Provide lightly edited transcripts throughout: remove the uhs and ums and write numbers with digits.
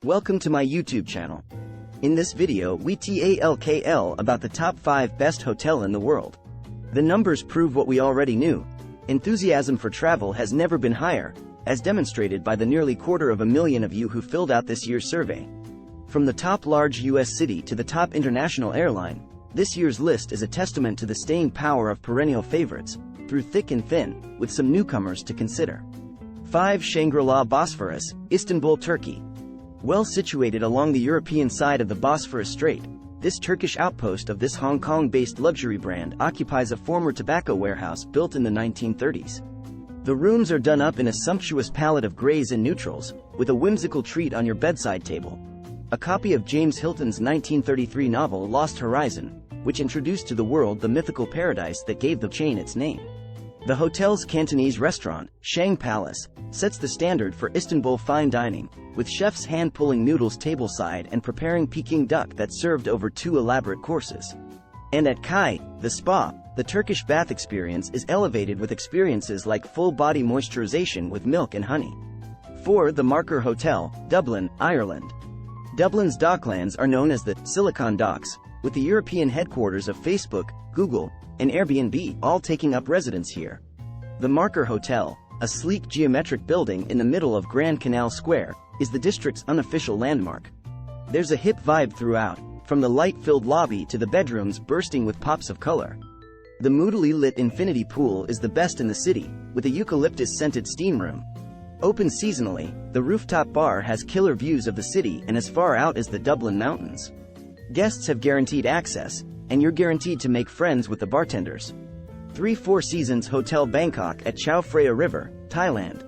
Welcome to my YouTube channel. In this video we talk about the top 5 best hotel in the world. The numbers prove what we already knew. Enthusiasm for travel has never been higher, as demonstrated by the nearly 250,000 of you who filled out this year's survey. From the top large US city to the top international airline, this year's list is a testament to the staying power of perennial favorites, through thick and thin, with some newcomers to consider. 5. Shangri-La Bosphorus, Istanbul, Turkey. Well situated along the European side of the Bosphorus Strait, this Turkish outpost of this Hong Kong-based luxury brand occupies a former tobacco warehouse built in the 1930s. The rooms are done up in a sumptuous palette of grays and neutrals, with a whimsical treat on your bedside table. A copy of James Hilton's 1933 novel Lost Horizon, which introduced to the world the mythical paradise that gave the chain its name. The hotel's Cantonese restaurant, Shang Palace, sets the standard for Istanbul fine dining, with chefs hand-pulling noodles tableside and preparing Peking duck that's served over 2 elaborate courses. And at Kai, the spa, the Turkish bath experience is elevated with experiences like full-body moisturization with milk and honey. 4. The Marker Hotel, Dublin, Ireland. Dublin's docklands are known as the Silicon Docks, with the European headquarters of Facebook, Google, and Airbnb all taking up residence here. The Marker Hotel, a sleek geometric building in the middle of Grand Canal Square, is the district's unofficial landmark. There's a hip vibe throughout, from the light-filled lobby to the bedrooms bursting with pops of color. The moodily lit infinity pool is the best in the city, with a eucalyptus-scented steam room. Open seasonally, the rooftop bar has killer views of the city and as far out as the Dublin Mountains. Guests have guaranteed access, and you're guaranteed to make friends with the bartenders. 3. Four Seasons Hotel Bangkok at Chao Phraya River, Thailand.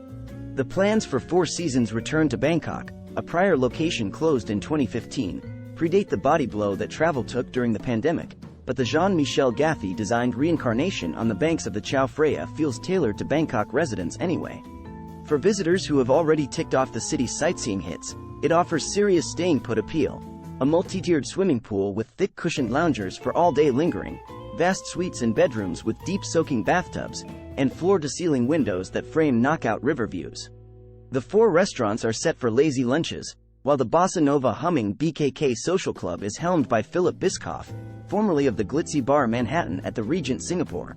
The plans for Four Seasons return to Bangkok, a prior location closed in 2015, predate the body blow that travel took during the pandemic, but the Jean-Michel Gathi-designed reincarnation on the banks of the Chao Phraya feels tailored to Bangkok residents anyway. For visitors who have already ticked off the city's sightseeing hits, it offers serious staying put appeal. A multi-tiered swimming pool with thick cushioned loungers for all-day lingering, vast suites and bedrooms with deep soaking bathtubs, and floor-to-ceiling windows that frame knockout river views. The 4 restaurants are set for lazy lunches, while the Bossa Nova humming BKK Social Club is helmed by Philip Biscoff, formerly of the glitzy bar Manhattan at the Regent Singapore.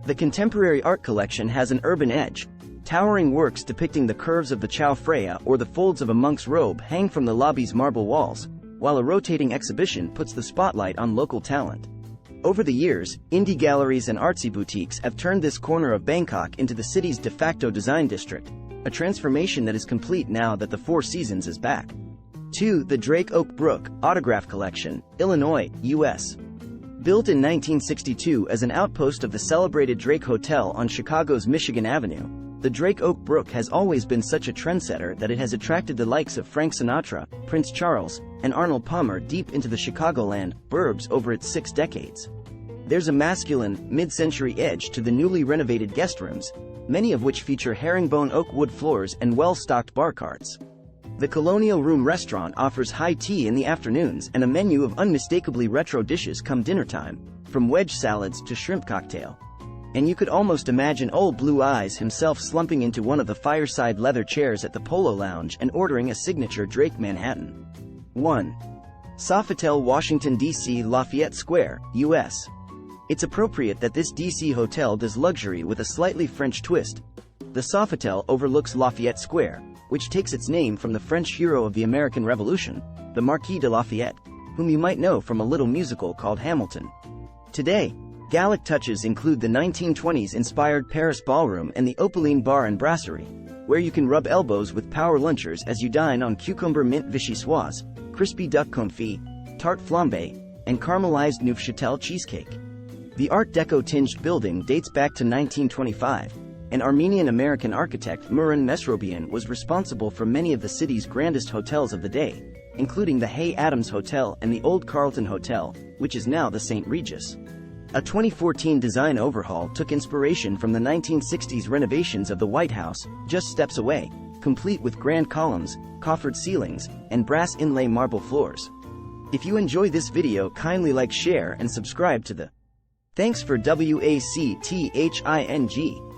The contemporary art collection has an urban edge. Towering works depicting the curves of the Chao Phraya or the folds of a monk's robe hang from the lobby's marble walls, while a rotating exhibition puts the spotlight on local talent. Over the years, indie galleries and artsy boutiques have turned this corner of Bangkok into the city's de facto design district, a transformation that is complete now that the Four Seasons is back. 2. The Drake Oak Brook Autograph Collection, Illinois, U.S. Built in 1962 as an outpost of the celebrated Drake Hotel on Chicago's Michigan Avenue, the Drake Oak Brook has always been such a trendsetter that it has attracted the likes of Frank Sinatra, Prince Charles, and Arnold Palmer deep into the Chicagoland burbs over its 6 decades. There's a masculine, mid-century edge to the newly renovated guest rooms, many of which feature herringbone oak wood floors and well-stocked bar carts. The Colonial Room restaurant offers high tea in the afternoons and a menu of unmistakably retro dishes come dinner time, from wedge salads to shrimp cocktail. And you could almost imagine old Blue Eyes himself slumping into one of the fireside leather chairs at the Polo Lounge and ordering a signature Drake Manhattan. 1. Sofitel Washington, D.C. Lafayette Square, U.S. It's appropriate that this D.C. hotel does luxury with a slightly French twist. The Sofitel overlooks Lafayette Square, which takes its name from the French hero of the American Revolution, the Marquis de Lafayette, whom you might know from a little musical called Hamilton. Today, Gallic touches include the 1920s-inspired Paris ballroom and the Opulent bar and brasserie, where you can rub elbows with power lunchers as you dine on cucumber mint vichyssoise, crispy duck confit, tarte flambe, and caramelized Neufchâtel cheesecake. The Art Deco-tinged building dates back to 1925, and Armenian-American architect Muran Mesrobian was responsible for many of the city's grandest hotels of the day, including the Hay Adams Hotel and the Old Carlton Hotel, which is now the St. Regis. A 2014 design overhaul took inspiration from the 1960s renovations of the White House, just steps away, complete with grand columns, coffered ceilings, and brass inlay marble floors. If you enjoy this video, kindly like, share, and subscribe to the Thanks for watching.